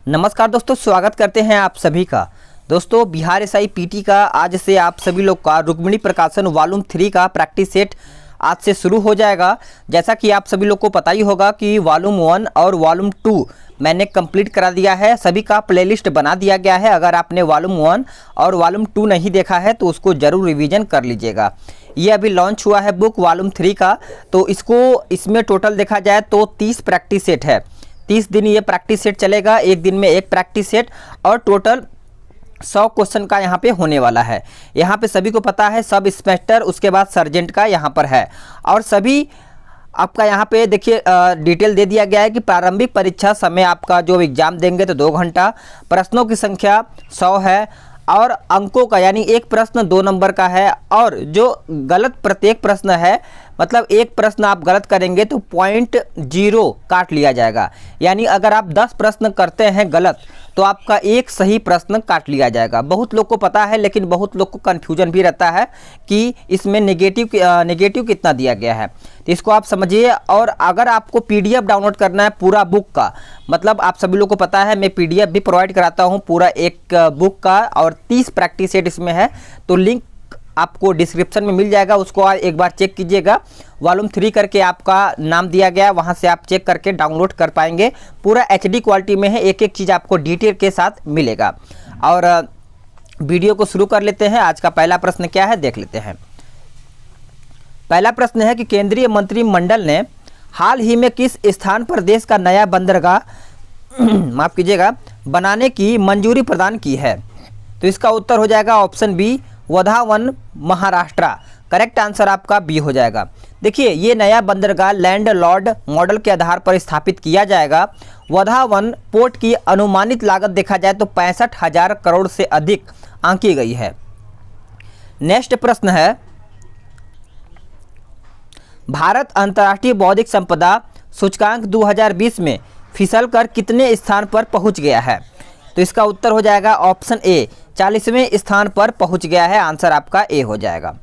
नमस्कार दोस्तों, स्वागत करते हैं आप सभी का। दोस्तों, बिहार एसआई पीटी का आज से आप सभी लोग का रुक्मिणी प्रकाशन वॉल्यूम 3 का प्रैक्टिस सेट आज से शुरू हो जाएगा। जैसा कि आप सभी लोग को पता ही होगा कि वॉल्यूम 1 और वॉल्यूम 2 मैंने कंप्लीट करा दिया है, सभी का प्लेलिस्ट बना दिया गया है। अगर आपने वॉल्यूम 1 और वॉल्यूम 2 नहीं देखा है तो उसको ज़रूर रिवीजन कर लीजिएगा। ये अभी लॉन्च हुआ है बुक वॉल्यूम 3 का, तो इसमें टोटल देखा जाए तो 30 प्रैक्टिस सेट है। 30 दिन ये प्रैक्टिस सेट चलेगा, एक दिन में एक प्रैक्टिस सेट और टोटल 100 क्वेश्चन का यहाँ पे होने वाला है। यहाँ पे सभी को पता है सब इंस्पेक्टर, उसके बाद सर्जेंट का यहाँ पर है और सभी आपका यहाँ पे देखिए डिटेल दे दिया गया है कि प्रारंभिक परीक्षा समय आपका जो एग्ज़ाम देंगे तो 2 घंटा, प्रश्नों की संख्या 100 है और अंकों का यानी एक प्रश्न 2 नंबर का है और जो गलत प्रत्येक प्रश्न है मतलब एक प्रश्न आप गलत करेंगे तो 0.0 काट लिया जाएगा। यानी अगर आप 10 प्रश्न करते हैं गलत तो आपका एक सही प्रश्न काट लिया जाएगा। बहुत लोग को पता है लेकिन बहुत लोग को कन्फ्यूजन भी रहता है कि इसमें नेगेटिव कितना दिया गया है, तो इसको आप समझिए। और अगर आपको पीडीएफ डाउनलोड करना है पूरा बुक का, मतलब आप सभी लोग को पता है मैं पीडीएफ भी प्रोवाइड कराता हूँ पूरा एक बुक का और 30 प्रैक्टिस सेट इसमें है, तो लिंक आपको डिस्क्रिप्शन में मिल जाएगा, उसको एक बार चेक कीजिएगा। वॉल्यूम 3 करके आपका नाम दिया गया है, वहाँ से आप चेक करके डाउनलोड कर पाएंगे। पूरा एचडी क्वालिटी में है, एक एक चीज़ आपको डिटेल के साथ मिलेगा। और वीडियो को शुरू कर लेते हैं। आज का पहला प्रश्न क्या है देख लेते हैं। पहला प्रश्न है कि केंद्रीय मंत्रिमंडल ने हाल ही में किस स्थान पर देश का नया बंदरगाह माफ़ कीजिएगा बनाने की मंजूरी प्रदान की है। तो इसका उत्तर हो जाएगा option B, Wadhwan, Maharashtra. Correct answer आपका बी हो जाएगा। देखिए ये नया बंदरगाह लैंड लॉर्ड मॉडल के आधार पर स्थापित किया जाएगा। वधावन पोर्ट की अनुमानित लागत देखा जाए तो 65,000 करोड़ से अधिक आंकी गई है। नेक्स्ट प्रश्न है, भारत अंतर्राष्ट्रीय बौद्धिक संपदा सूचकांक 2020 में फिसलकर कितने स्थान पर पहुंच गया है। तो इसका उत्तर हो जाएगा ऑप्शन ए, 40वें स्थान पर पहुंच गया है। आंसर आपका ए हो जाएगा।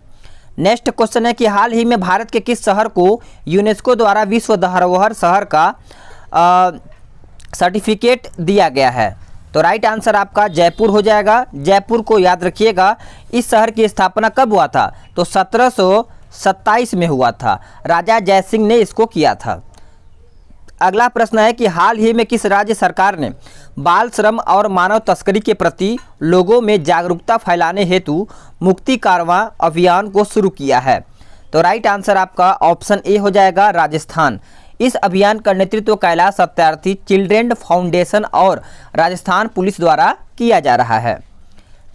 नेक्स्ट क्वेश्चन है कि हाल ही में भारत के किस शहर को यूनेस्को द्वारा विश्व धरोहर शहर का सर्टिफिकेट दिया गया है। तो राइट आंसर आपका जयपुर हो जाएगा। जयपुर को याद रखिएगा। इस शहर की स्थापना कब हुआ था तो 1727 में हुआ था, राजा जयसिंह ने इसको किया था। अगला प्रश्न है कि हाल ही में किस राज्य सरकार ने बाल श्रम और मानव तस्करी के प्रति लोगों में जागरूकता फैलाने हेतु मुक्ति कारवां अभियान को शुरू किया है। तो राइट आंसर आपका ऑप्शन ए हो जाएगा, राजस्थान। इस अभियान का नेतृत्व कैलाश सत्यार्थी चिल्ड्रेन फाउंडेशन और राजस्थान पुलिस द्वारा किया जा रहा है।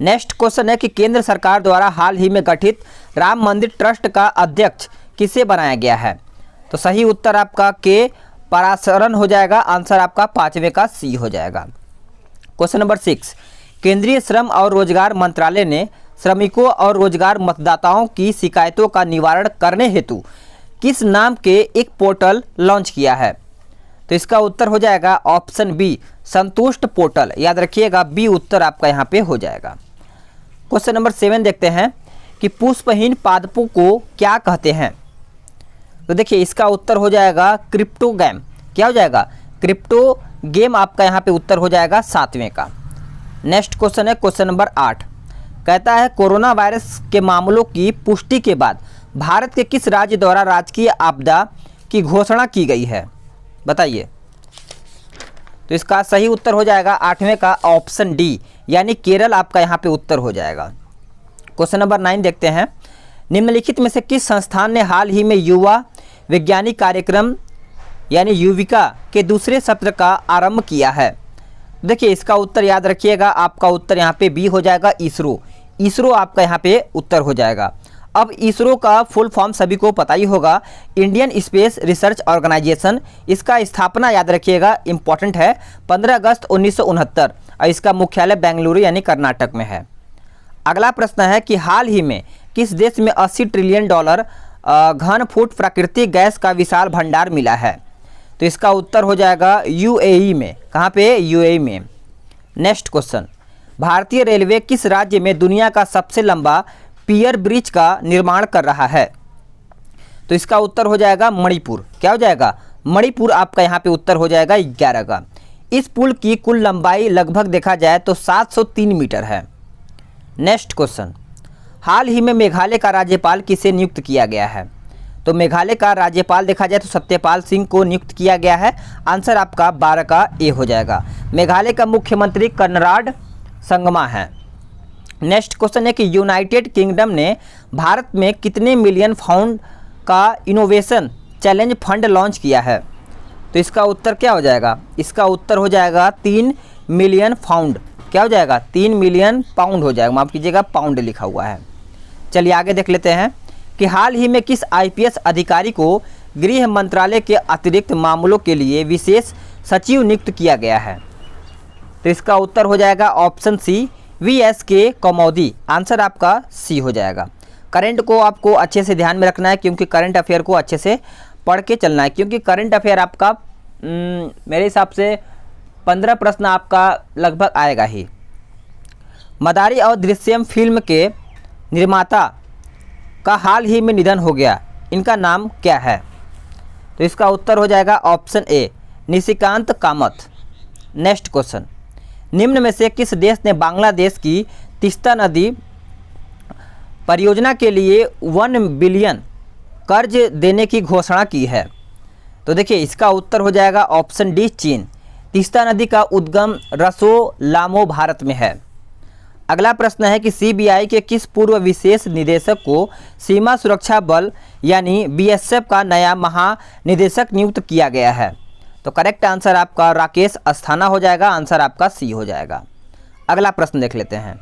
नेक्स्ट क्वेश्चन है कि केंद्र सरकार द्वारा हाल ही में गठित राम मंदिर ट्रस्ट का अध्यक्ष किसे बनाया गया है। तो सही उत्तर आपका के पराशरन हो जाएगा। आंसर आपका 5वें का सी हो जाएगा। क्वेश्चन नंबर 6, केंद्रीय श्रम और रोजगार मंत्रालय ने श्रमिकों और रोजगार मतदाताओं की शिकायतों का निवारण करने हेतु किस नाम के एक पोर्टल लॉन्च किया है। तो इसका उत्तर हो जाएगा ऑप्शन बी, संतुष्ट पोर्टल। याद रखिएगा बी उत्तर आपका यहाँ पे हो जाएगा। क्वेश्चन नंबर 7 देखते हैं कि पुष्पहीन पादपों को क्या कहते हैं। तो देखिए इसका उत्तर हो जाएगा क्रिप्टो गेम। क्या हो जाएगा, क्रिप्टो गेम आपका यहाँ पे उत्तर हो जाएगा 7वें का। नेक्स्ट क्वेश्चन है क्वेश्चन नंबर 8, कहता है कोरोना वायरस के मामलों की पुष्टि के बाद भारत के किस राज्य द्वारा राजकीय आपदा की घोषणा की गई है, बताइए। तो इसका सही उत्तर हो जाएगा 8वें का ऑप्शन डी, यानी केरल आपका यहाँ पे उत्तर हो जाएगा। क्वेश्चन नंबर 9 देखते हैं, निम्नलिखित में से किस संस्थान ने हाल ही में युवा वैज्ञानिक कार्यक्रम यानी युविका के दूसरे सत्र का आरंभ किया है। देखिए इसका उत्तर याद रखिएगा, आपका उत्तर यहाँ पे बी हो जाएगा, इसरो। इसरो आपका यहाँ पे उत्तर हो जाएगा। अब इसरो का फुल फॉर्म सभी को पता ही होगा, इंडियन स्पेस रिसर्च ऑर्गेनाइजेशन। इसका स्थापना याद रखिएगा, इंपॉर्टेंट है, 15 अगस्त 1969 और इसका मुख्यालय बेंगलुरु यानी कर्नाटक में है। अगला प्रश्न है कि हाल ही में किस देश में 80 ट्रिलियन डॉलर घन फुट प्राकृतिक गैस का विशाल भंडार मिला है। तो इसका उत्तर हो जाएगा यूएई में। कहाँ पे, यूएई में। नेक्स्ट क्वेश्चन, भारतीय रेलवे किस राज्य में दुनिया का सबसे लंबा पियर ब्रिज का निर्माण कर रहा है। तो इसका उत्तर हो जाएगा मणिपुर। क्या हो जाएगा, मणिपुर आपका यहाँ पे उत्तर हो जाएगा 11 का। इस पुल की कुल लंबाई लगभग देखा जाए तो 703 मीटर है। नेक्स्ट क्वेश्चन, हाल ही में मेघालय का राज्यपाल किसे नियुक्त किया गया है? तो मेघालय का राज्यपाल देखा जाए तो सत्यपाल सिंह को नियुक्त किया गया है। आंसर आपका 12 का ए हो जाएगा। मेघालय का मुख्यमंत्री कनराड संगमा है। नेक्स्ट क्वेश्चन है कि यूनाइटेड किंगडम ने भारत में कितने मिलियन पाउंड का इनोवेशन चैलेंज फंड लॉन्च किया है? तो इसका उत्तर क्या हो जाएगा? इसका उत्तर हो जाएगा 3 मिलियन पाउंड। क्या हो जाएगा? 3 मिलियन पाउंड हो जाएगा, माफ़ कीजिएगा पाउंड लिखा हुआ है। चलिए आगे देख लेते हैं कि हाल ही में किस आईपीएस अधिकारी को गृह मंत्रालय के अतिरिक्त मामलों के लिए विशेष सचिव नियुक्त किया गया है? तो इसका उत्तर हो जाएगा ऑप्शन सी, VSK कमौदी। आंसर आपका सी हो जाएगा। करंट को आपको अच्छे से ध्यान में रखना है, क्योंकि करंट अफेयर को अच्छे से पढ़ के चलना है, क्योंकि करंट अफेयर आपका मेरे हिसाब से 15 प्रश्न आपका लगभग आएगा ही। मदारी और दृश्यम फिल्म के निर्माता का हाल ही में निधन हो गया, इनका नाम क्या है? तो इसका उत्तर हो जाएगा option A, Nishikant Kamat. Next question, निम्न में से किस देश ने बांग्लादेश की तीस्ता नदी परियोजना के लिए 1 बिलियन कर्ज देने की घोषणा की है? तो देखिए इसका उत्तर हो जाएगा ऑप्शन डी, चीन। तीस्ता नदी का उद्गम रसोलामो भारत में है। अगला प्रश्न है कि सीबीआई के किस पूर्व विशेष निदेशक को सीमा सुरक्षा बल यानी बीएसएफ का नया महानिदेशक नियुक्त किया गया है? तो करेक्ट आंसर आपका राकेश अस्थाना हो जाएगा। आंसर आपका सी हो जाएगा। अगला प्रश्न देख लेते हैं।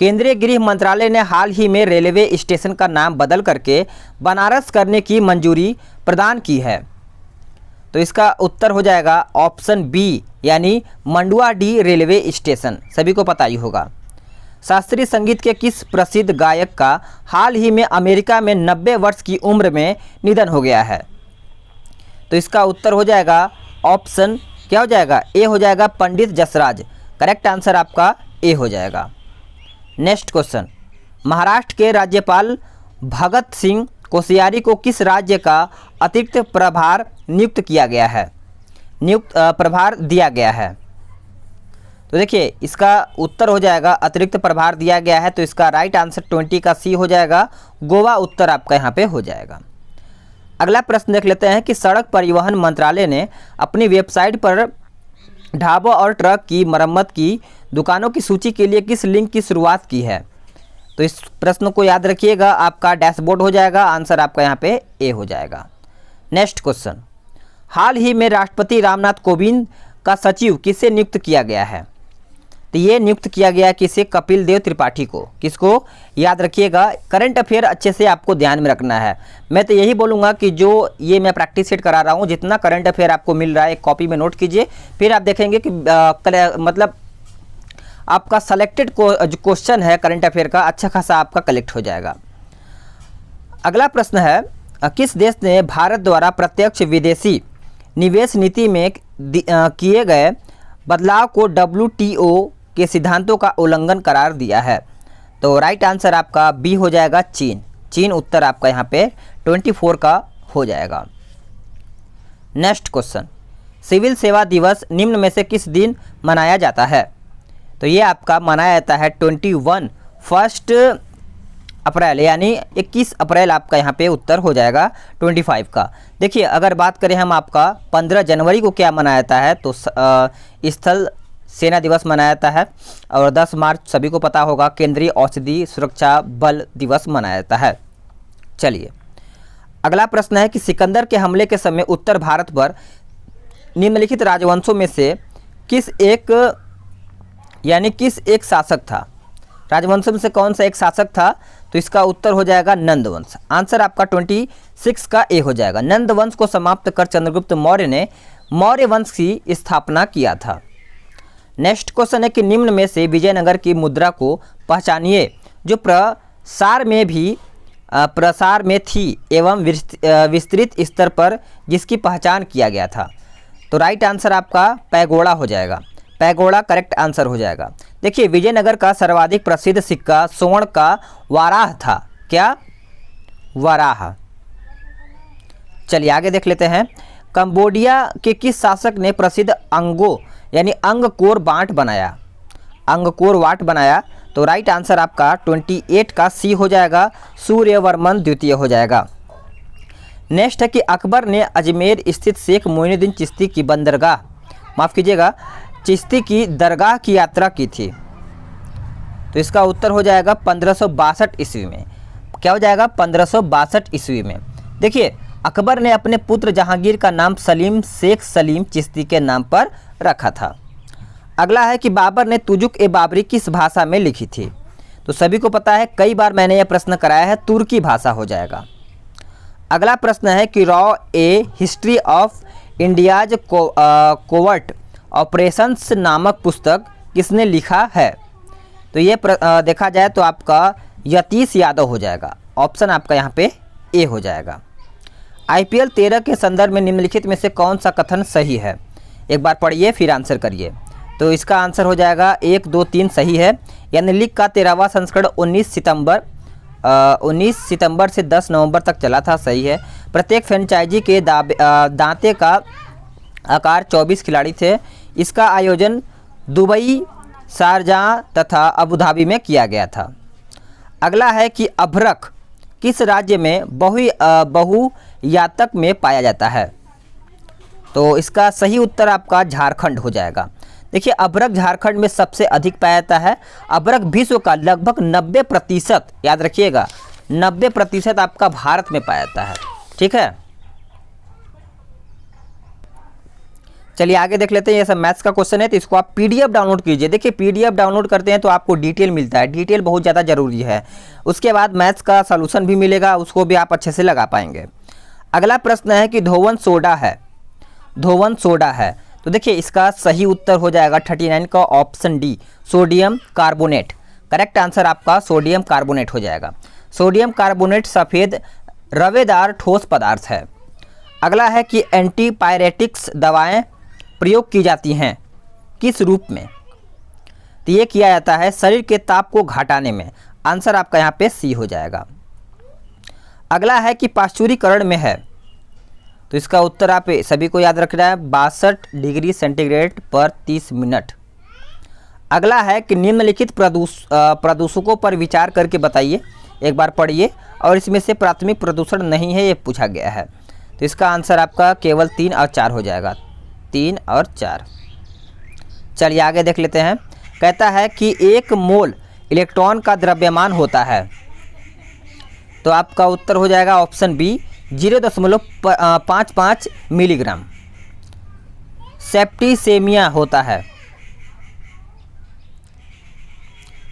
केंद्रीय गृह मंत्रालय ने हाल ही में रेलवे स्टेशन का नाम बदल करके बनारस करने की मंजूरी प्रदान की है। तो इसका उत्तर हो जाएगा ऑप्शन बी, यानी मंडुआ डी रेलवे स्टेशन। सभी को पता ही होगा। शास्त्रीय संगीत के किस प्रसिद्ध गायक का हाल ही में अमेरिका में 90 वर्ष की उम्र में निधन हो गया है? तो इसका उत्तर हो जाएगा ऑप्शन क्या हो जाएगा? ए हो जाएगा, पंडित जसराज। करेक्ट आंसर आपका ए हो जाएगा। नेक्स्ट क्वेश्चन, महाराष्ट्र के राज्यपाल भगत सिंह कोश्यारी को किस राज्य का अतिरिक्त प्रभार नियुक्त किया गया है? प्रभार दिया गया है? तो देखिए इसका उत्तर हो जाएगा अतिरिक्त प्रभार दिया गया है। तो इसका राइट आंसर 20 का सी हो जाएगा। गोवा उत्तर आपका यहाँ पे हो जाएगा। अगला प्रश्न देख लेते हैं कि सड़क परिवहन मंत्रालय ने अपनी वेबसाइट पर ढाबों और ट्रक की मरम्मत की दुकानों की सूची के लिए किस लिंक की शुरुआत की है? तो इस प्रश्न को याद रखिएगा, आपका डैशबोर्ड हो जाएगा। आंसर आपका यहाँ पे ए हो जाएगा। नेक्स्ट क्वेश्चन, हाल ही में राष्ट्रपति रामनाथ कोविंद का सचिव किसे नियुक्त किया गया है? तो ये नियुक्त किया गया किसे? कपिल देव त्रिपाठी को। किसको? याद रखिएगा, करंट अफेयर अच्छे से आपको ध्यान में रखना है। मैं तो यही बोलूँगा कि जो ये मैं प्रैक्टिस सेट करा रहा हूँ, जितना करंट अफेयर आपको मिल रहा है एक कॉपी में नोट कीजिए, फिर आप देखेंगे कि मतलब आपका सेलेक्टेड जो क्वेश्चन है करंट अफेयर का अच्छा खासा आपका कलेक्ट हो जाएगा। अगला प्रश्न है, किस देश ने भारत द्वारा प्रत्यक्ष विदेशी निवेश नीति में किए गए बदलाव को WTO के सिद्धांतों का उल्लंघन करार दिया है? तो राइट आंसर आपका बी हो जाएगा, चीन। चीन उत्तर आपका यहाँ पे 24 का हो जाएगा। नेक्स्ट क्वेश्चन, सिविल सेवा दिवस निम्न में से किस दिन मनाया जाता है? तो ये आपका मनाया जाता है 1 अप्रैल, यानी 21 अप्रैल आपका यहाँ पे उत्तर हो जाएगा 25 का। देखिए अगर बात करें हम आपका 15 जनवरी को क्या मनाया जाता है, तो स्थल सेना दिवस मनाया जाता है। और 10 मार्च सभी को पता होगा केंद्रीय औषधि सुरक्षा बल दिवस मनाया जाता है। चलिए अगला प्रश्न है कि सिकंदर के हमले के समय उत्तर भारत पर निम्नलिखित राजवंशों में से किस एक शासक था? राजवंशों में से कौन सा एक शासक था? तो इसका उत्तर हो जाएगा नंद वंश। आंसर आपका 26 का ए हो जाएगा। नंद वंश को समाप्त कर चंद्रगुप्त मौर्य ने मौर्य वंश की स्थापना किया था। नेक्स्ट क्वेश्चन है कि निम्न में से विजयनगर की मुद्रा को पहचानिए जो प्रसार में थी एवं विस्तृत स्तर पर जिसकी पहचान किया गया था। तो राइट आंसर आपका पैगोड़ा हो जाएगा। पैगोड़ा करेक्ट आंसर हो जाएगा। देखिए विजयनगर का सर्वाधिक प्रसिद्ध सिक्का स्वर्ण का वाराह था। क्या? वाराह। चलिए आगे देख लेते हैं। कंबोडिया के किस शासक ने प्रसिद्ध अंगो यानी अंगकोर बांट बनाया, अंगकोर वाट बनाया। तो राइट आंसर आपका 28 का सी हो जाएगा, सूर्यवर्मन द्वितीय हो जाएगा। नेक्स्ट है कि अकबर ने अजमेर स्थित शेख मोइनुद्दीन चिश्ती की बंदरगाह, माफ़ कीजिएगा, चिश्ती की दरगाह की यात्रा की थी। तो इसका उत्तर हो जाएगा 1562 ईस्वी में। क्या हो जाएगा? 1562 ईस्वी में। देखिए, अकबर ने अपने पुत्र जहांगीर का नाम सलीम शेख सलीम चिश्ती के नाम पर रखा था। अगला है कि बाबर ने तुजुक ए बाबरी किस भाषा में लिखी थी? तो सभी को पता है, कई बार मैंने यह प्रश्न कराया है, तुर्की भाषा हो जाएगा। अगला प्रश्न है कि raw A history of India's covert operations नामक पुस्तक किसने लिखा है? तो ये देखा जाए तो आपका यतीश यादव हो जाएगा। ऑप्शन आपका यहाँ पे ए हो जाएगा। IPL 13 के संदर्भ में निम्नलिखित में से कौन सा कथन सही है? एक बार पढ़िए फिर आंसर करिए। तो इसका आंसर हो जाएगा 1, 2, 3 सही है। यानी लीग का 13वां संस्करण 19 सितंबर से 10 नवंबर तक चला था, सही है। प्रत्येक फ्रेंचाइजी के दांते का आकार 24 खिलाड़ी थे। इसका आयोजन दुबई, शारजाह तथा अबू धाबी में किया गया था। अगला है कि अभ्रक किस राज्य में बहुयातक में पाया जाता है? तो इसका सही उत्तर आपका झारखंड हो जाएगा। देखिए, अभ्रक झारखंड में सबसे अधिक पाया जाता है। अभ्रक विश्व का लगभग 90%, याद रखिएगा, 90% आपका भारत में पाया जाता है। ठीक है, चलिए आगे देख लेते हैं। ये सब मैथ्स का क्वेश्चन है, तो इसको आप PDF डाउनलोड कीजिए। देखिए, PDF डाउनलोड करते हैं तो आपको डिटेल मिलता है, डिटेल बहुत ज़्यादा ज़रूरी है। उसके बाद मैथ्स का सॉल्यूशन भी मिलेगा, उसको भी आप अच्छे से लगा पाएंगे। अगला प्रश्न है कि धोवन सोडा है, धोवन सोडा है। तो देखिए, इसका सही उत्तर हो जाएगा 39 का option D, sodium carbonate. Correct answer आपका सोडियम कार्बोनेट हो जाएगा। सोडियम कार्बोनेट सफ़ेद रवेदार ठोस पदार्थ है। अगला है कि एंटीपायरेटिक्स दवाएं प्रयोग की जाती हैं किस रूप में? तो ये किया जाता है शरीर के ताप को घटाने में। आंसर आपका यहाँ पे सी हो जाएगा। अगला है कि पाश्चुरीकरण में है, तो इसका उत्तर आप सभी को याद रखना है, 62 डिग्री सेंटीग्रेड पर 30 मिनट। अगला है कि निम्नलिखित प्रदूषकों पर विचार करके बताइए। एक बार पढ़िए, और इसमें से प्राथमिक प्रदूषण नहीं है, ये पूछा गया है। तो इसका आंसर आपका केवल 3 और 4 हो जाएगा, 3 और 4। चलिए आगे देख लेते हैं। कहता है कि 1 मोल इलेक्ट्रॉन का द्रव्यमान होता है। तो आपका उत्तर हो जाएगा ऑप्शन बी, 0.55 मिलीग्राम। सेप्टिसेमिया होता है,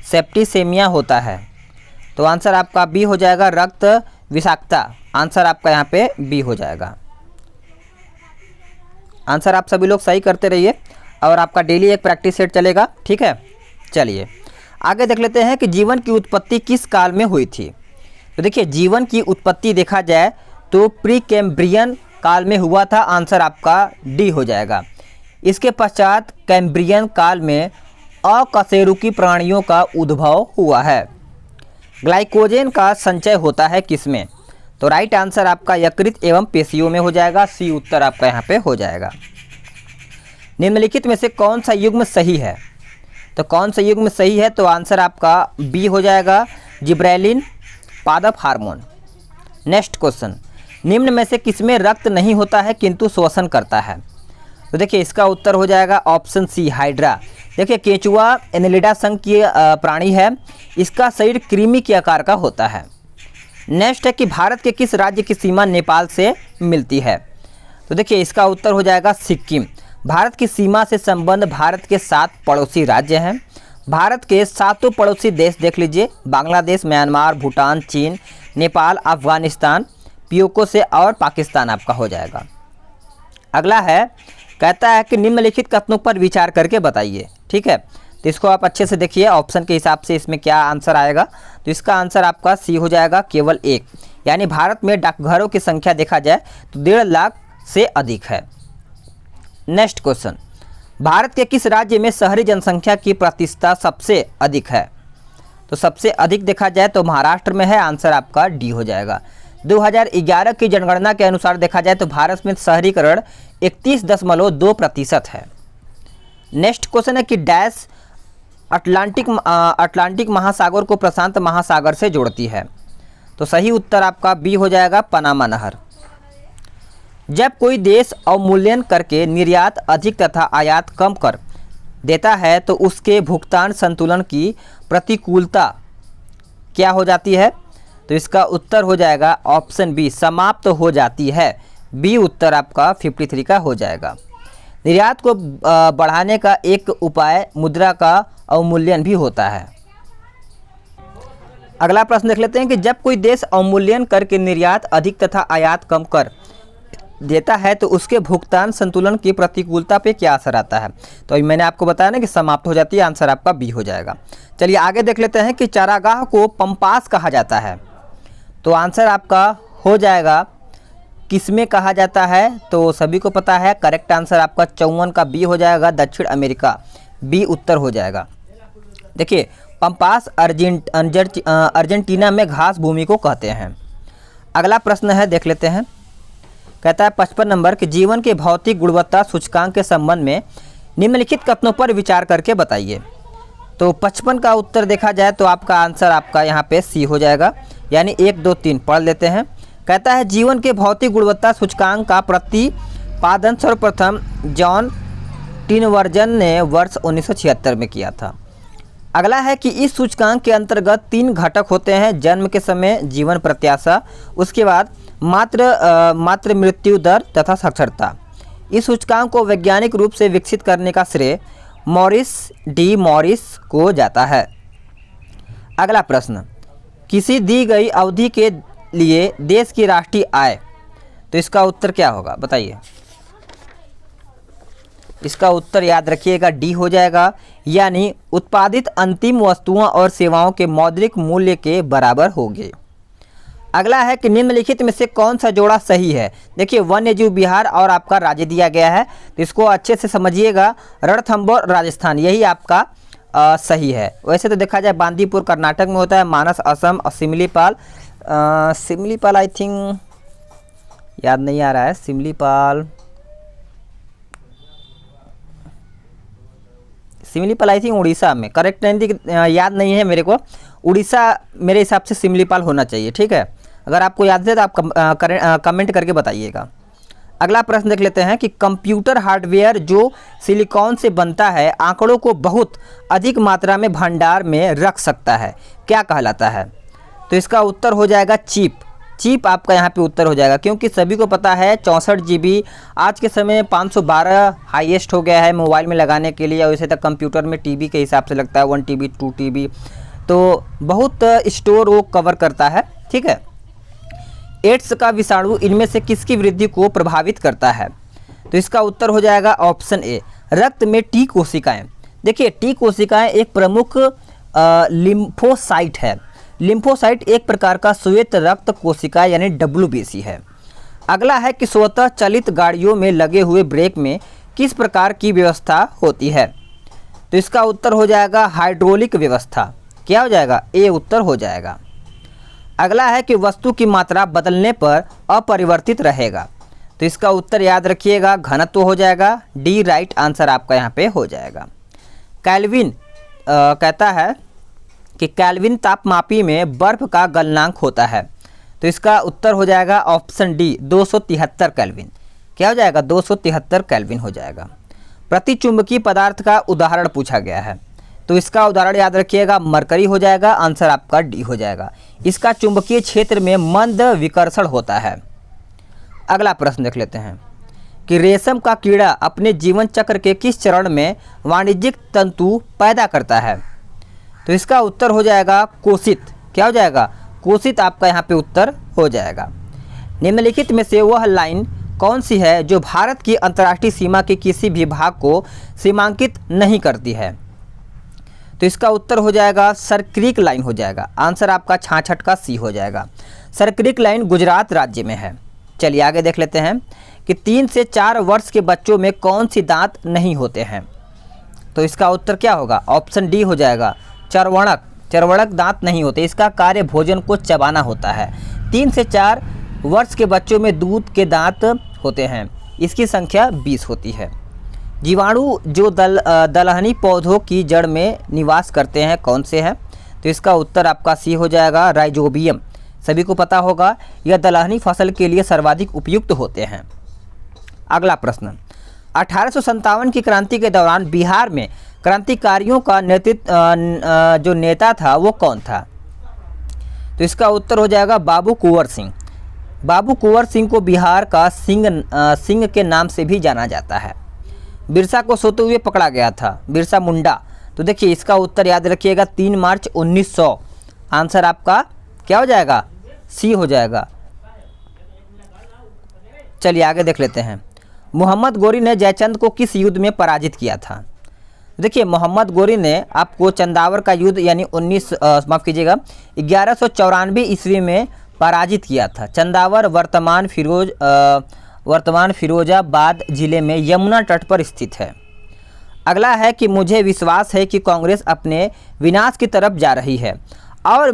सेप्टिसेमिया होता है। तो आंसर आपका बी हो जाएगा, रक्त विषाक्तता। आंसर आपका यहाँ पे बी हो जाएगा। आंसर आप सभी लोग सही करते रहिए, और आपका डेली एक प्रैक्टिस सेट चलेगा। ठीक है, चलिए आगे देख लेते हैं कि जीवन की उत्पत्ति किस काल में हुई थी? तो देखिए, जीवन की उत्पत्ति देखा जाए तो प्री कैम्ब्रियन काल में हुआ था। आंसर आपका डी हो जाएगा। इसके पश्चात कैम्ब्रियन काल में अकशेरुकी प्राणियों का उद्भव हुआ है। ग्लाइकोजन का संचय होता है किसमें? तो राइट आंसर आपका यकृत एवं पेशियों में हो जाएगा। सी उत्तर आपका यहाँ पे हो जाएगा। निम्नलिखित में से कौन सा युग्म सही है? तो कौन सा युग्म सही है? तो आंसर आपका बी हो जाएगा, जिब्रेलिन पादप हार्मोन। नेक्स्ट क्वेश्चन, निम्न में से किसमें रक्त नहीं होता है किंतु श्वसन करता है? तो देखिए, इसका उत्तर हो जाएगा ऑप्शन सी, हाइड्रा। देखिए, केंचुआ एनेलिडा संघ की प्राणी है। इसका शरीर कृमि के आकार का होता है। नेक्स्ट है कि भारत के किस राज्य की सीमा नेपाल से मिलती है? तो देखिए, इसका उत्तर हो जाएगा सिक्किम। भारत की सीमा से संबंध भारत के 7 पड़ोसी राज्य हैं। भारत के 7 पड़ोसी देश देख लीजिए, बांग्लादेश, म्यांमार, भूटान, चीन, नेपाल, अफगानिस्तान, पीओके से, और पाकिस्तान आपका हो जाएगा। अगला है, कहता है कि निम्नलिखित कथनों पर विचार करके बताइए। ठीक है, तो इसको आप अच्छे से देखिए, ऑप्शन के हिसाब से इसमें क्या आंसर आएगा। तो इसका आंसर आपका सी हो जाएगा, केवल 1। यानी भारत में डाकघरों की संख्या देखा जाए तो 1.5 लाख से अधिक है। नेक्स्ट क्वेश्चन, भारत के किस राज्य में शहरी जनसंख्या की प्रतिशतता सबसे अधिक है? तो सबसे अधिक देखा जाए तो महाराष्ट्र में है। आंसर आपका डी हो जाएगा। 2011 की जनगणना के अनुसार देखा जाए तो भारत में शहरीकरण 31.2% है। नेक्स्ट क्वेश्चन है कि डैश अटलांटिक महासागर को प्रशांत महासागर से जोड़ती है। तो सही उत्तर आपका बी हो जाएगा, पनामा नहर। जब कोई देश अवमूल्यन करके निर्यात अधिक तथा आयात कम कर देता है तो उसके भुगतान संतुलन की प्रतिकूलता क्या हो जाती है? तो इसका उत्तर हो जाएगा ऑप्शन बी, समाप्त हो जाती है। बी उत्तर आपका 53 का हो जाएगा। निर्यात को बढ़ाने का एक उपाय मुद्रा का अवमूल्यन भी होता है। अगला प्रश्न देख लेते हैं कि जब कोई देश अवमूल्यन करके निर्यात अधिक तथा आयात कम कर देता है तो उसके भुगतान संतुलन की प्रतिकूलता पे क्या असर आता है? तो अभी मैंने आपको बताया ना कि समाप्त हो जाती है, आंसर आपका बी हो जाएगा। चलिए आगे देख लेते हैं कि चारागाह को पंपास कहा जाता है। तो आंसर आपका हो जाएगा किसमें कहा जाता है? तो सभी को पता है, करेक्ट आंसर आपका 54 का बी हो जाएगा, दक्षिण अमेरिका। बी उत्तर हो जाएगा। देखिए पंपास अर्जेंटीना में घास भूमि को कहते हैं। अगला प्रश्न है, देख लेते हैं। कहता है 55 नंबर कि जीवन के भौतिक गुणवत्ता सूचकांक के संबंध में निम्नलिखित कथनों पर विचार करके बताइए। तो 55 का उत्तर देखा जाए तो आपका आंसर आपका यहाँ पे सी हो जाएगा, यानी 1 2 3 पढ़ लेते हैं। कहता है जीवन के भौतिक गुणवत्ता सूचकांक का प्रतिपादन सर्वप्रथम जॉन टिनवर्जन ने वर्ष 1976 में किया था। अगला है कि इस सूचकांक के अंतर्गत 3 घटक होते हैं, जन्म के समय, जीवन प्रत्याशा, उसके बाद मातृ मृत्यु दर तथा साक्षरता। इस सूचकांक को वैज्ञानिक रूप से विकसित करने का श्रेय मॉरिस को जाता है। अगला प्रश्न, किसी दी गई अवधि के लिए देश की राष्ट्रीय आय, तो इसका उत्तर क्या होगा बताइए? इसका उत्तर याद रखिएगा डी हो जाएगा, यानी उत्पादित अंतिम वस्तुओं और सेवाओं के मौद्रिक मूल्य के बराबर होंगे। अगला है कि निम्नलिखित में से कौन सा जोड़ा सही है? देखिए वन्यजीव बिहार और आपका राज्य दिया गया है, तो इसको अच्छे से समझिएगा। रणथंभौर राजस्थान, यही आपका सही है। वैसे तो देखा जाए बांदीपुर कर्नाटक में होता है, मानस असम और सिमलीपाल आई थिंक याद नहीं आ रहा है। सिमलीपाल आई थिंक उड़ीसा में, करेक्ट याद नहीं है मेरे को। उड़ीसा मेरे हिसाब से सिमलीपाल होना चाहिए, ठीक है। अगर आपको याद है तो आप कमेंट करके बताइएगा। अगला प्रश्न देख लेते हैं कि कंप्यूटर हार्डवेयर जो सिलिकॉन से बनता है आंकड़ों को बहुत अधिक मात्रा में भंडार में रख सकता है, क्या कहलाता है? तो इसका उत्तर हो जाएगा चिप आपका यहाँ पे उत्तर हो जाएगा, क्योंकि सभी को पता है 64 GB आज के समय में 512 हाईएस्ट हो गया है मोबाइल में लगाने के लिए, और वैसे तक कंप्यूटर में TB के हिसाब से लगता है 1 TB 2 TB, तो बहुत स्टोर वो कवर करता है, ठीक है। एड्स का विषाणु इनमें से किसकी वृद्धि को प्रभावित करता है? तो इसका उत्तर हो जाएगा ऑप्शन ए, रक्त में टी कोशिकाएं। देखिए टी कोशिकाएं एक प्रमुख लिम्फोसाइट है। लिम्फोसाइट एक प्रकार का श्वेत रक्त कोशिका यानी WBC है। अगला है कि स्वतः चलित गाड़ियों में लगे हुए ब्रेक में किस प्रकार की व्यवस्था होती है? तो इसका उत्तर हो जाएगा हाइड्रोलिक व्यवस्था। क्या हो जाएगा? ए उत्तर हो जाएगा। अगला है कि वस्तु की मात्रा बदलने पर अपरिवर्तित रहेगा, तो इसका उत्तर याद रखिएगा घनत्व हो जाएगा। डी राइट आंसर आपका यहाँ पे हो जाएगा। केल्विन कहता है कि केल्विन तापमापी में बर्फ का गलनांक होता है, तो इसका उत्तर हो जाएगा ऑप्शन डी 273 केल्विन। क्या हो जाएगा? 273 केल्विन हो जाएगा। प्रतिचुंबकीय पदार्थ का उदाहरण पूछा गया है, तो इसका उदाहरण याद रखिएगा मरकरी हो जाएगा, आंसर आपका डी हो जाएगा। इसका चुंबकीय क्षेत्र में मंद विकर्षण होता है। अगला प्रश्न देख लेते हैं कि रेशम का कीड़ा अपने जीवन चक्र के किस चरण में वाणिज्यिक तंतु पैदा करता है? तो इसका उत्तर हो जाएगा कोशित। क्या हो जाएगा? कोशित आपका यहाँ पे उत्तर हो जाएगा। निम्नलिखित में से वह लाइन कौन सी है जो भारत की अंतर्राष्ट्रीय सीमा के किसी भी भाग को सीमांकित नहीं करती है? तो इसका उत्तर हो जाएगा सरक्रीक लाइन हो जाएगा, आंसर आपका 66 का सी हो जाएगा। सरक्रीक लाइन गुजरात राज्य में है। चलिए आगे देख लेते हैं कि 3 से 4 वर्ष के बच्चों में कौन सी दांत नहीं होते हैं? तो इसका उत्तर क्या होगा? ऑप्शन डी हो जाएगा चर्वणक दांत नहीं होते। इसका कार्य भोजन को चबाना होता है। 3 से 4 वर्ष के बच्चों में दूध के दांत होते हैं, इसकी संख्या 20 होती है। जीवाणु जो दलहनी पौधों की जड़ में निवास करते हैं कौन से हैं? तो इसका उत्तर आपका सी हो जाएगा, राइजोबियम। सभी को पता होगा यह दलहनी फसल के लिए सर्वाधिक उपयुक्त होते हैं। अगला प्रश्न, 1857 की क्रांति के दौरान बिहार में क्रांतिकारियों का नेतृत्व जो नेता था वो कौन था? तो इसका उत्तर हो जाएगा बाबू कुंवर सिंह। बाबू कुंवर सिंह को बिहार का सिंह के नाम से भी जाना जाता है। बिरसा को सोते हुए पकड़ा गया था, बिरसा मुंडा। तो देखिए इसका उत्तर याद रखिएगा 3 मार्च 1900। आंसर आपका क्या हो जाएगा? सी हो जाएगा। चलिए आगे देख लेते हैं। मोहम्मद गोरी ने जयचंद को किस युद्ध में पराजित किया था? देखिए मोहम्मद गोरी ने आपको चंदावर का युद्ध यानी 1194 ईस्वी में पराजित किया था। चंदावर वर्तमान फिरोजाबाद जिले में यमुना तट पर स्थित है। अगला है कि मुझे विश्वास है कि कांग्रेस अपने विनाश की तरफ जा रही है और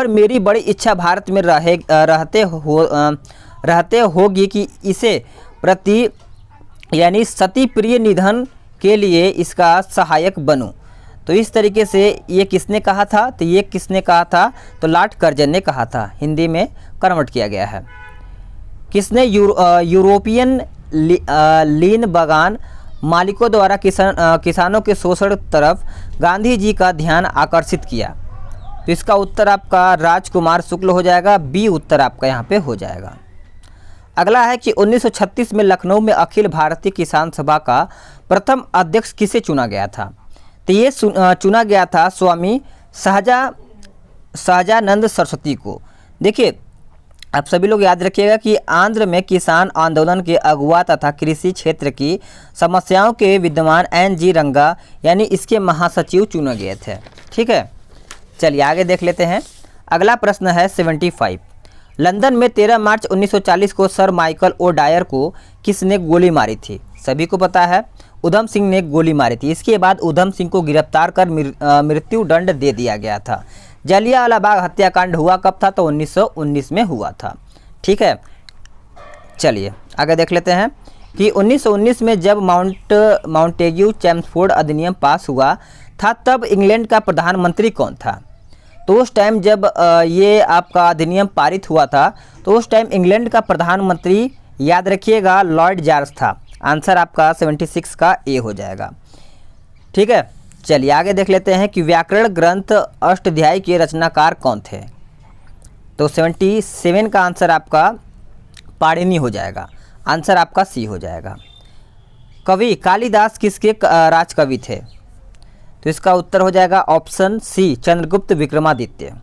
मेरी बड़ी इच्छा भारत में रहते होगी कि इसे प्रति यानी सती प्रिय निधन के लिए इसका सहायक बनूं। तो इस तरीके से ये किसने कहा था? तो ये किसने कहा था? तो लॉर्ड कर्जन ने कहा था। हिंदी में कन्वर्ट किया गया है। किसने यूरोपियन लीन बागान मालिकों द्वारा किसानों के शोषण तरफ गांधी जी का ध्यान आकर्षित किया? तो इसका उत्तर आपका राजकुमार शुक्ल हो जाएगा। बी उत्तर आपका यहाँ पे हो जाएगा। अगला है कि 1936 में लखनऊ में अखिल भारतीय किसान सभा का प्रथम अध्यक्ष किसे चुना गया था? तो ये चुना गया था स्वामी सहजानंद सरस्वती को। देखिए आप सभी लोग याद रखिएगा कि आंध्र में किसान आंदोलन के अगुवा तथा कृषि क्षेत्र की समस्याओं के विद्वान NG रंगा यानी इसके महासचिव चुने गए थे। ठीक है, चलिए आगे देख लेते हैं। अगला प्रश्न है 75। लंदन में 13 मार्च 1940 को सर माइकल ओ डायर को किसने गोली मारी थी? सभी को पता है उधम सिंह ने गोली मारी थी। इसके बाद उधम सिंह को गिरफ्तार कर मृत्यु दंड दे दिया गया था। जलियांवाला बाग हत्याकांड हुआ कब था? तो 1919 में हुआ था। ठीक है, चलिए आगे देख लेते हैं कि 1919 में जब माउंटेग्यू चैम्सफोर्ड अधिनियम पास हुआ था तब इंग्लैंड का प्रधानमंत्री कौन था? तो उस टाइम जब ये आपका अधिनियम पारित हुआ था तो उस टाइम इंग्लैंड का प्रधानमंत्री याद रखिएगा लॉर्ड जॉर्ज था। आंसर आपका 76 का ए हो जाएगा। ठीक है, चलिए आगे देख लेते हैं कि व्याकरण ग्रंथ अष्टाध्यायी के रचनाकार कौन थे? तो 77 का आंसर आपका पाणिनि हो जाएगा। आंसर आपका सी हो जाएगा। कवि कालिदास किसके राजकवि थे? तो इसका उत्तर हो जाएगा option C, Chandragupta Vikramaditya.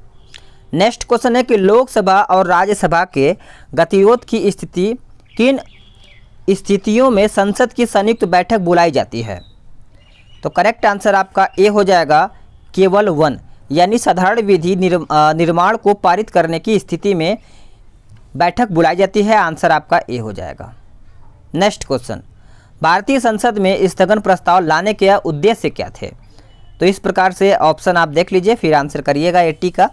Next question है कि लोकसभा और राज्यसभा के गतिरोध की स्थिति किन स्थितियों में संसद की संयुक्त बैठक बुलाई जाती है? तो करेक्ट आंसर आपका ए हो जाएगा, केवल 1 यानी साधारण विधि निर्माण को पारित करने की स्थिति में बैठक बुलाई जाती है। आंसर आपका ए हो जाएगा। नेक्स्ट क्वेश्चन, भारतीय संसद में स्थगन प्रस्ताव लाने के उद्देश्य क्या थे? तो इस प्रकार से ऑप्शन आप देख लीजिए फिर आंसर करिएगा 80 का।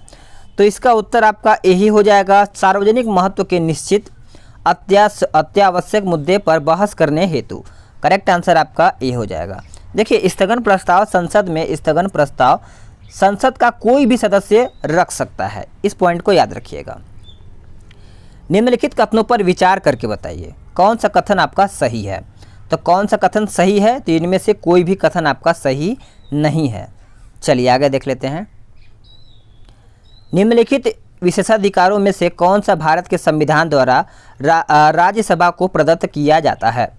तो इसका उत्तर आपका ए ही हो जाएगा, सार्वजनिक महत्व के निश्चित अत्यावश्यक मुद्दे पर बहस करने हेतु। करेक्ट आंसर आपका ए हो जाएगा। देखिए स्थगन प्रस्ताव संसद में स्थगन प्रस्ताव संसद का कोई भी सदस्य रख सकता है, इस पॉइंट को याद रखिएगा। निम्नलिखित कथनों पर विचार करके बताइए कौन सा कथन आपका सही है। तो कौन सा कथन सही है? तो इनमें से कोई भी कथन आपका सही नहीं है। चलिए आगे देख लेते हैं। निम्नलिखित विशेषाधिकारों में से कौन सा भारत के संविधान द्वारा राज्यसभा को प्रदत्त किया जाता है?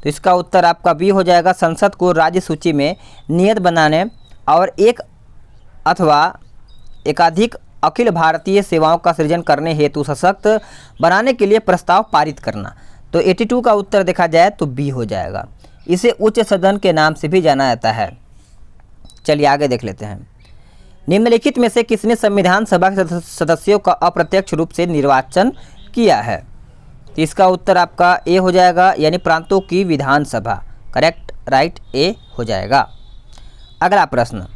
तो इसका उत्तर आपका बी हो जाएगा, संसद को राज्य सूची में नियत बनाने और एक अथवा एकाधिक अखिल भारतीय सेवाओं का सृजन करने हेतु सशक्त बनाने के लिए प्रस्ताव पारित करना। तो 82 का उत्तर देखा जाए तो बी हो जाएगा। इसे उच्च सदन के नाम से भी जाना जाता है। चलिए आगे देख लेते हैं। निम्नलिखित में से किसने संविधान सभा के सदस्यों का अप्रत्यक्ष रूप से निर्वाचन किया है? तो इसका उत्तर आपका ए हो जाएगा, यानी प्रांतों की विधानसभा। करेक्ट, राइट, ए हो जाएगा। अगला प्रश्न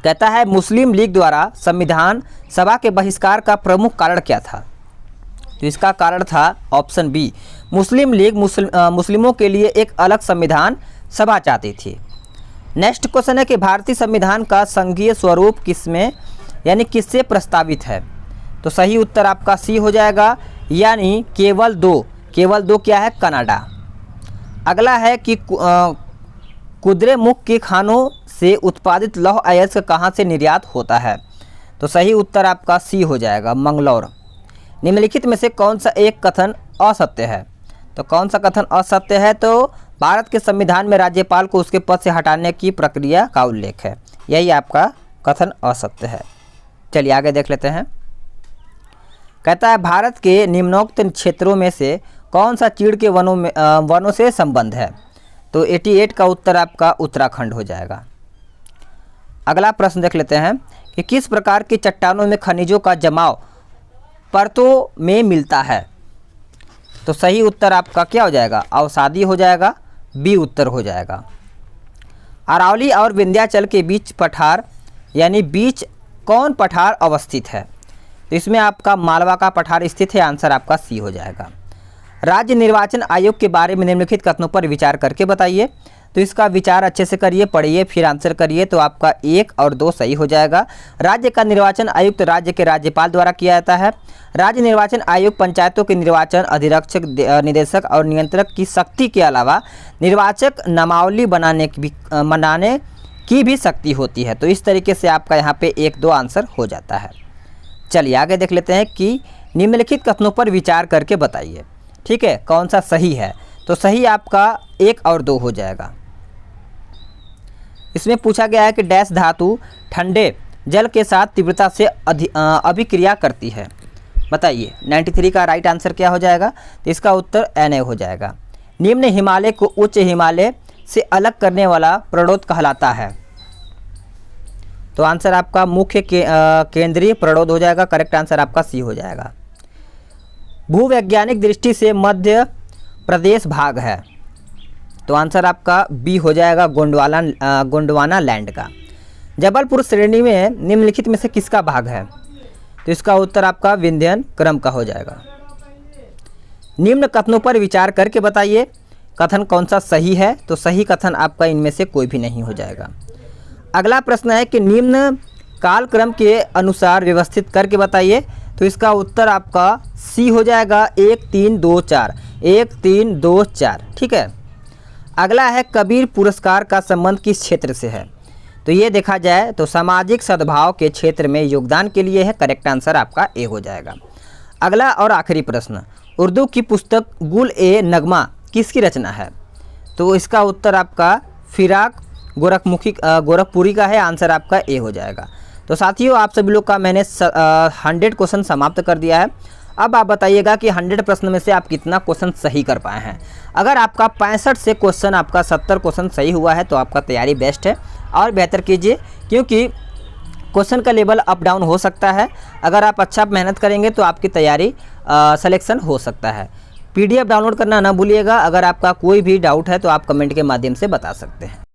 कहता है मुस्लिम लीग द्वारा संविधान सभा के बहिष्कार का प्रमुख कारण क्या था? तो इसका कारण था ऑप्शन बी, मुस्लिम लीग मुस्लिमों के लिए एक अलग संविधान सभा चाहती थी। नेक्स्ट क्वेश्चन है कि भारतीय संविधान का संघीय स्वरूप किसमें यानी किससे प्रस्तावित है? तो सही उत्तर आपका सी हो जाएगा, यानी केवल दो क्या है? कनाडा। अगला है कि कुद्रेमुख के खानों से उत्पादित लौह अयस्क कहाँ से निर्यात होता है? तो सही उत्तर आपका सी हो जाएगा, मंगलौर। निम्नलिखित में से कौन सा एक कथन असत्य है? तो कौन सा कथन असत्य है? तो भारत के संविधान में राज्यपाल को उसके पद से हटाने की प्रक्रिया का उल्लेख है, यही आपका कथन असत्य है। चलिए आगे देख लेते हैं। कहता है भारत के निम्नोक्त क्षेत्रों में से कौन सा चीड़ के वनों से संबंध है? तो 88 का उत्तर आपका उत्तराखंड हो जाएगा। अगला प्रश्न देख लेते हैं कि किस प्रकार की चट्टानों में खनिजों का जमाव परतों में मिलता है? तो सही उत्तर आपका क्या हो जाएगा? अवसादी हो जाएगा, बी उत्तर हो जाएगा। अरावली और विंध्याचल के बीच पठार यानी बीच कौन पठार अवस्थित है? तो इसमें आपका मालवा का पठार स्थित है, आंसर आपका सी हो जाएगा। राज्य निर्वाचन आयोग के बारे में निम्नलिखित कथनों पर विचार करके बताइए। तो इसका विचार अच्छे से करिए, पढ़िए, फिर आंसर करिए। तो आपका 1 और 2 सही हो जाएगा। राज्य का निर्वाचन आयुक्त राज्य के राज्यपाल द्वारा किया जाता है। राज्य निर्वाचन आयोग पंचायतों के निर्वाचन अधीक्षक, निदेशक और नियंत्रक की शक्ति के अलावा निर्वाचक नामावली बनाने की भी शक्ति होती है। तो इस तरीके से आपका यहाँ पे 1-2 आंसर हो जाता है। चलिए आगे देख लेते हैं कि निम्नलिखित कथनों पर विचार करके बताइए, ठीक है, कौन सा सही है? तो सही आपका 1 और 2 हो जाएगा। इसमें पूछा गया है कि डैश धातु ठंडे जल के साथ तीव्रता से अभिक्रिया करती है, बताइए। 93 का राइट आंसर क्या हो जाएगा? तो इसका उत्तर Na हो जाएगा। निम्न हिमालय को उच्च हिमालय से अलग करने वाला प्रणोद कहलाता है। तो आंसर आपका मुख्य केंद्रीय प्रणोद हो जाएगा। करेक्ट आंसर आपका सी हो जाएगा। भूवैज्ञानिक दृष्टि से मध्य प्रदेश भाग है। तो आंसर आपका बी हो जाएगा, गोंडवाना लैंड का। जबलपुर श्रेणी में निम्नलिखित में से किसका भाग है? तो इसका उत्तर आपका विंध्यन क्रम का हो जाएगा। निम्न कथनों पर विचार करके बताइए कथन कौन सा सही है? तो सही कथन आपका इनमें से कोई भी नहीं हो जाएगा। अगला प्रश्न है कि निम्न कालक्रम के अनुसार व्यवस्थित करके बताइए। तो इसका उत्तर आपका सी हो जाएगा, 1 3 2 4, 1 3 2 4, ठीक है। अगला है कबीर पुरस्कार का संबंध किस क्षेत्र से है? तो ये देखा जाए तो सामाजिक सद्भाव के क्षेत्र में योगदान के लिए है। करेक्ट आंसर आपका ए हो जाएगा। अगला और आखिरी प्रश्न, उर्दू की पुस्तक गुल-ए-नगमा किसकी रचना है? तो इसका उत्तर आपका फिराक गोरखपुरी का है। आंसर आपका ए हो जाएगा। तो साथियों, आप सभी लोग का मैंने 100 क्वेश्चन समाप्त कर दिया है। अब आप बताइएगा कि 100 प्रश्न में से आप कितना क्वेश्चन सही कर पाए हैं। अगर आपका 65 से क्वेश्चन आपका 70 क्वेश्चन सही हुआ है तो आपका तैयारी बेस्ट है, और बेहतर कीजिए, क्योंकि क्वेश्चन का लेवल अप डाउन हो सकता है। अगर आप अच्छा मेहनत करेंगे तो आपकी तैयारी सिलेक्शन हो सकता है। PDF डाउनलोड करना ना भूलिएगा। अगर आपका कोई भी डाउट है तो आप कमेंट के माध्यम से बता सकते हैं।